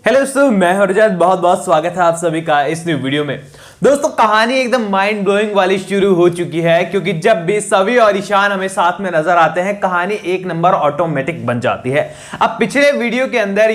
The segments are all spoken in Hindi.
हेलो दोस्तों, मैं हरजात। बहुत बहुत स्वागत है आप सभी का इस न्यू वीडियो में। दोस्तों, कहानी एकदम माइंड ब्लोइंग वाली शुरू हो चुकी है, क्योंकि जब भी सभी और ईशान हमें साथ में नजर आते हैं कहानी एक नंबर ऑटोमेटिक बन जाती है। अब पिछले वीडियो के अंदर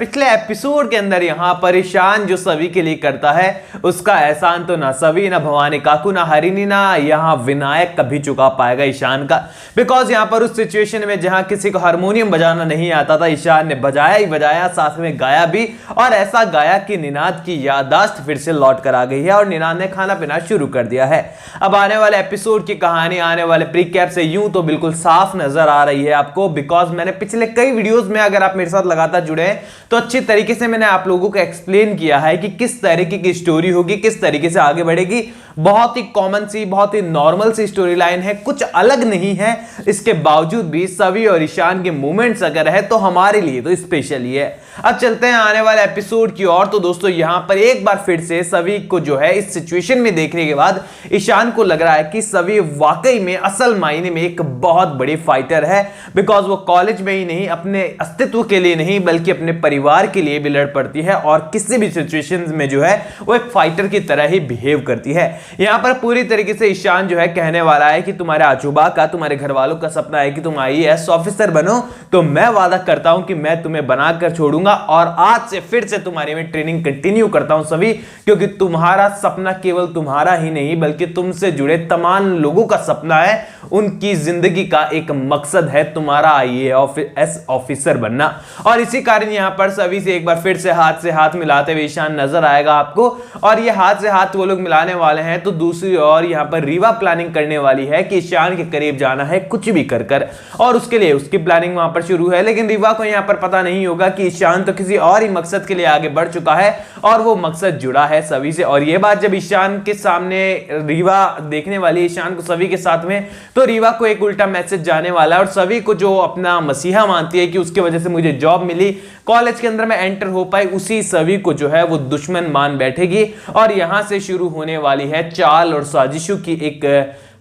पिछले एपिसोड के अंदर यहाँ पर ईशान जो सभी के लिए करता है उसका एहसान तो ना सभी, ना भवानी काकू, ना हरिणी, ना यहाँ विनायक कभी चुका पाएगा ईशान का। बिकॉज यहाँ पर उस सिचुएशन में जहां किसी को हारमोनियम बजाना नहीं आता था, ईशान ने बजाया ही बजाया, साथ में गाया भी, और ऐसा गाया कि निनाद की याददाश्त फिर से लौट कर आ गई है और निनाद ने खाना पीना शुरू कर दिया है। अब आने वाले एपिसोड की कहानी आने वाले प्रीकैप से यूं तो बिल्कुल साफ नजर आ रही है आपको, बिकॉज मैंने पिछले कई वीडियोस में, अगर आप मेरे साथ लगातार जुड़े हैं तो अच्छी तरीके से मैंने आप लोगों को एक्सप्लेन किया है कि किस तरीके की स्टोरी होगी, किस तरीके से आगे बढ़ेगी। बहुत ही कॉमन सी, बहुत ही नॉर्मल सी स्टोरी लाइन है, कुछ अलग नहीं है। इसके बावजूद भी सभी और ईशान के मूवमेंट्स अगर है तो हमारे लिए तो स्पेशल ही है। अब चलते हैं आने वाले एपिसोड की ओर। तो दोस्तों, यहां पर एक बार फिर से सभी को जो है इस सिचुएशन में देखने के बाद ईशान को लग रहा है कि सभी वाकई में असल मायने में एक बहुत बड़ी फाइटर है। बिकॉज वो कॉलेज में ही नहीं, अपने अस्तित्व के लिए नहीं बल्कि अपने परिवार के लिए भी लड़ पड़ती है और किसी भी सिचुएशन में जो है वो एक फाइटर की तरह ही बिहेव करती है। यहां पर पूरी तरीके से ईशान जो है कहने वाला है कि तुम्हारे आजूबा का, तुम्हारे घर वालों का सपना है कि तुम आईएएस ऑफिसर बनो, तो मैं वादा करता हूं कि मैं तुम्हें बनाकर छोड़ूंगा और आज से फिर से तुम्हारी में ट्रेनिंग कंटिन्यू करता हूं सभी, क्योंकि तुम्हारा सपना केवल तुम्हारा ही नहीं बल्कि तुमसे जुड़े तमाम लोगों का सपना है। उनकी जिंदगी का एक मकसद है तुम्हारा आईएएस ऑफिसर बनना। और इसी कारण यहां पर सभी से एक बार फिर से हाथ मिलाते हुए ईशान नजर आएगा आपको, और ये हाथ से हाथ वो लोग मिलाने वाले हैं। तो दूसरी ओर यहां पर रीवा प्लानिंग करने वाली है कि ईशान के करीब जाना है कुछ भी कर और उसके लिए उसकी प्लानिंग वहां पर शुरू है। लेकिन रीवा को यहां पर पता नहीं होगा कि ईशान तो किसी और ही मकसद के लिए आगे बढ़ चुका है और वो मकसद जुड़ा है सभी से। और ये बात जब ईशान के सामने रीवा देखने वाली, ईशान को सभी के साथ में, तो रीवा को एक उल्टा मैसेज जाने वाला है और सभी को जो अपना मसीहा मानती है कि उसकी वजह से मुझे जॉब मिली, कॉलेज के अंदर मैं एंटर हो पाई, उसी सभी को जो है वो दुश्मन मान बैठेगी। और यहां से शुरू होने वाली है चाल और साजिशों की एक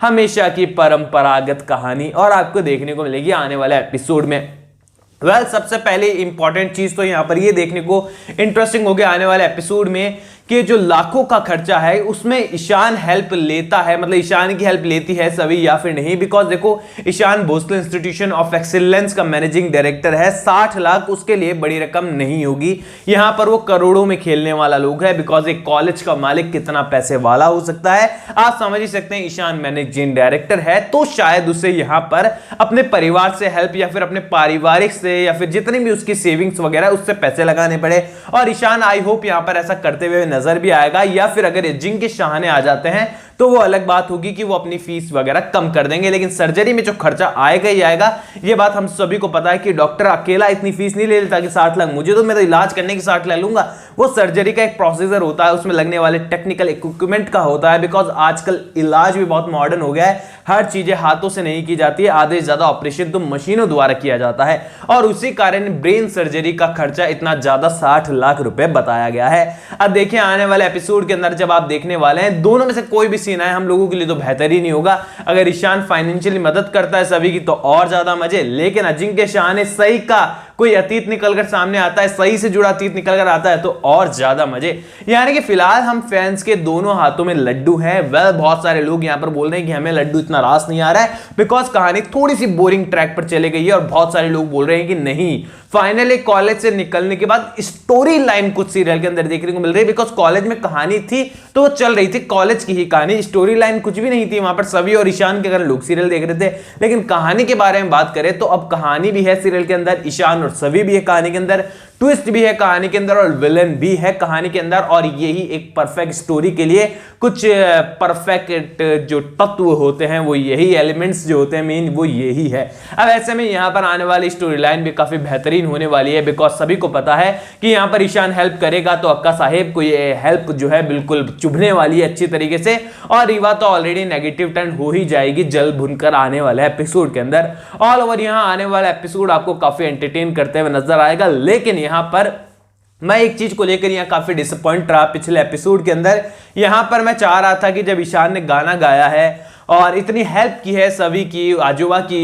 हमेशा की परंपरागत कहानी, और आपको देखने को मिलेगी आने वाले एपिसोड में। सबसे पहले इंपॉर्टेंट चीज तो यहां पर ये देखने को इंटरेस्टिंग हो गया आने वाले एपिसोड में कि जो लाखों का खर्चा है उसमें ईशान हेल्प लेता है, मतलब ईशान की हेल्प लेती है सभी या फिर नहीं। बिकॉज देखो, Ishan Bhosle institution of excellence का मैनेजिंग डायरेक्टर है। 60 लाख उसके लिए बड़ी रकम नहीं होगी, यहां पर वो करोड़ों में खेलने वाला लोग है। बिकॉज एक कॉलेज का मालिक कितना पैसे वाला हो सकता है आप समझ ही सकते हैं। ईशान मैनेजिंग डायरेक्टर है तो शायद उसे यहां पर अपने परिवार से हेल्प या फिर अपने पारिवारिक से या फिर जितनी भी उसकी सेविंग्स वगैरह उससे पैसे लगाने पड़े। और ईशान आई होप यहां पर ऐसा करते हुए नजर भी आएगा, या फिर अगर जिंक के शाहने आ जाते हैं तो वो अलग बात होगी कि वो अपनी फीस वगैरह कम कर देंगे। लेकिन सर्जरी में जो खर्चा आएगा ही आएगा, ये बात हम सभी को पता है कि डॉक्टर अकेला इतनी फीस नहीं ले लेता कि 60 लाख मुझे तो, मैं तो इलाज करने की 60 ले लूंगा। वो सर्जरी का एक प्रोसीजर होता है, उसमें लगने वाले टेक्निकल इक्विपमेंट का होता है। बिकॉज आजकल इलाज भी बहुत मॉडर्न हो गया है, हर चीजें हाथों से नहीं की जाती है, आधे से ज्यादा ऑपरेशन तो मशीनों द्वारा किया जाता है। और उसी कारण ब्रेन सर्जरी का खर्चा इतना ज्यादा 60 लाख रुपए बताया गया है। अब देखिए आने वाले एपिसोड के अंदर जब आप देखने वाले हैं, दोनों में से कोई भी सीन है हम लोगों के लिए तो बेहतर ही नहीं होगा। अगर ईशान फाइनेंशियली मदद करता है सभी की तो और ज्यादा मजे, लेकिन अजिंक्य शाहने सही का कोई अतीत निकलकर सामने आता है, सही से जुड़ा अतीत निकलकर आता है तो और ज्यादा मजे। यानी कि फिलहाल हम फैंस के दोनों हाथों में लड्डू है। बहुत सारे लोग यहां पर बोल रहे हैं कि हमें लड्डू इतना रास नहीं आ रहा है बिकॉज कहानी थोड़ी सी बोरिंग ट्रैक पर चले गई है, और बहुत सारे लोग बोल रहे हैं कि नहीं, फाइनली कॉलेज से निकलने के बाद स्टोरी लाइन कुछ सीरियल के अंदर देखने को मिल रही है। बिकॉज कॉलेज में कहानी थी तो वो चल रही थी, कॉलेज की ही कहानी, स्टोरी लाइन कुछ भी नहीं थी वहां पर। सभी और ईशान के अगर लोग सीरियल देख रहे थे, लेकिन कहानी के बारे में बात करें तो अब कहानी भी है सीरियल के अंदर, ईशान और सभी भी है कहानी के अंदर, ट्विस्ट भी है कहानी के अंदर और विलन भी है कहानी के अंदर। और यही एक परफेक्ट स्टोरी के लिए कुछ परफेक्ट जो तत्व होते हैं, वो यही एलिमेंट्स जो होते हैं मेन, वो यही है। अब ऐसे में यहां पर आने वाली स्टोरी लाइन भी काफी बेहतरीन होने वाली है। बिकॉज सभी को पता है कि यहां पर ईशान हेल्प करेगा तो अक्का साहेब को ये हेल्प जो है बिल्कुल चुभने वाली है अच्छी तरीके से, और रीवा तो ऑलरेडी नेगेटिव टर्न हो ही जाएगी जल भुनकर आने वाले एपिसोड के अंदर। ऑल ओवर यहां आने वाला एपिसोड आपको काफी एंटरटेन करते हुए नजर आएगा। लेकिन यहां पर मैं एक चीज को लेकर यहां काफी डिसअपॉइंट रहा पिछले एपिसोड के अंदर। यहां पर मैं चाह रहा था कि जब ईशान ने गाना गाया है और इतनी हेल्प की है सवी की आजोबा की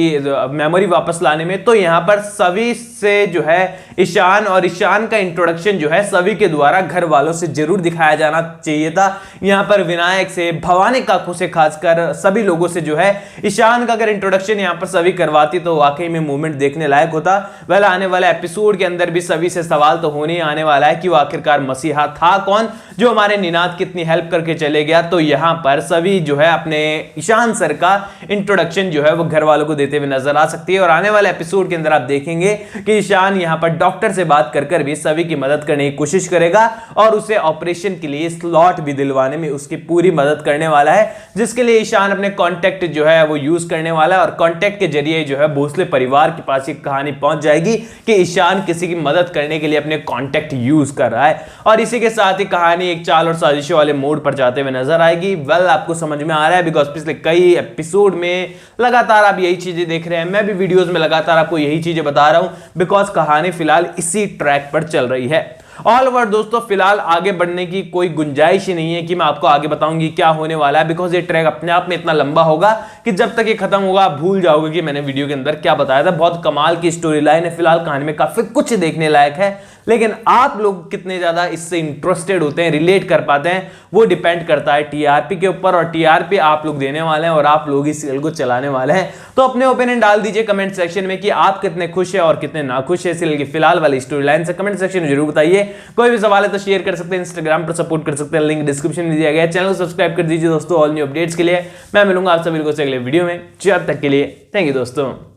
मेमोरी वापस लाने में। तो यहाँ पर सवी से जो है ईशान और ईशान का इंट्रोडक्शन जो है सवी के द्वारा घर वालों से जरूर दिखाया जाना चाहिए था। यहाँ पर विनायक से, भवानी काकू से, खासकर सभी लोगों से जो है ईशान का अगर इंट्रोडक्शन यहाँ पर सवी करवाती तो वाकई में मूवमेंट देखने लायक होता। वेल आने वाले एपिसोड के अंदर भी सभी से सवाल तो होने ही आने वाला है कि वो आखिरकार मसीहा था कौन जो हमारे निनाद की इतनी हेल्प करके चले गया। तो यहाँ पर सभी जो है अपने ईशान सर का इंट्रोडक्शन जो है वो घर वालों को देते हुए नजर आ सकती है। और आने वाले एपिसोड के अंदर आप देखेंगे कि ईशान यहाँ पर डॉक्टर से बात कर भी सभी की मदद करने की कोशिश करेगा और उसे ऑपरेशन के लिए स्लॉट भी दिलवाने में उसकी पूरी मदद करने वाला है, जिसके लिए ईशान अपने कॉन्टेक्ट जो है वो यूज करने वाला है। और कॉन्टेक्ट के जरिए जो है भोसले परिवार के पास एक कहानी पहुंच जाएगी कि ईशान किसी की मदद करने के लिए अपने कॉन्टेक्ट यूज कर रहा है। और इसी के साथ ही कहानी एक चाल और साजिशों वाले मोड पर जाते हुए नजर आएगी। वेल आपको समझ में आ रहा है बिकॉज पिछले कई एपिसोड में लगातार आप यही चीजें देख रहे हैं, मैं भी वीडियोस में लगातार आपको यही चीजें बता रहा हूं बिकॉज कहानी फिलहाल इसी ट्रैक पर चल रही है। ऑल ओवर दोस्तों फिलहाल आगे बढ़ने की कोई गुंजाइश ही नहीं है कि मैं आपको आगे बताऊंगी क्या होने वाला है, बिकॉज ये ट्रैक अपने आप में इतना लंबा होगा कि जब तक ये खत्म होगा आप भूल जाओगे कि मैंने वीडियो के अंदर क्या बताया था। बहुत कमाल की स्टोरी लाइन है, फिलहाल कहानी में काफी कुछ देखने लायक है, लेकिन आप लोग कितने ज्यादा इससे इंटरेस्टेड होते हैं, रिलेट कर पाते हैं, वो डिपेंड करता है टीआरपी के ऊपर। और टीआरपी आप लोग देने वाले हैं और आप लोग इस सीरियल को चलाने वाले हैं। तो अपने ओपिनियन डाल दीजिए कमेंट सेक्शन में कि आप कितने खुश हैं और कितने नाखुश है सीरियल की फिलहाल वाली स्टोरी लाइन से। कमेंट सेक्शन में जरूर बताइए। कोई भी सवाल है तो शेयर कर सकते हैं, इंस्टाग्राम पर सपोर्ट कर सकते हैं, लिंक डिस्क्रिप्शन में दिया गया है। चैनल को सब्सक्राइब कर दीजिए दोस्तों ऑल न्यू अपडेट्स के लिए। मैं मिलूंगा आप सभी को अगले वीडियो में, जब तक के लिए थैंक यू दोस्तों।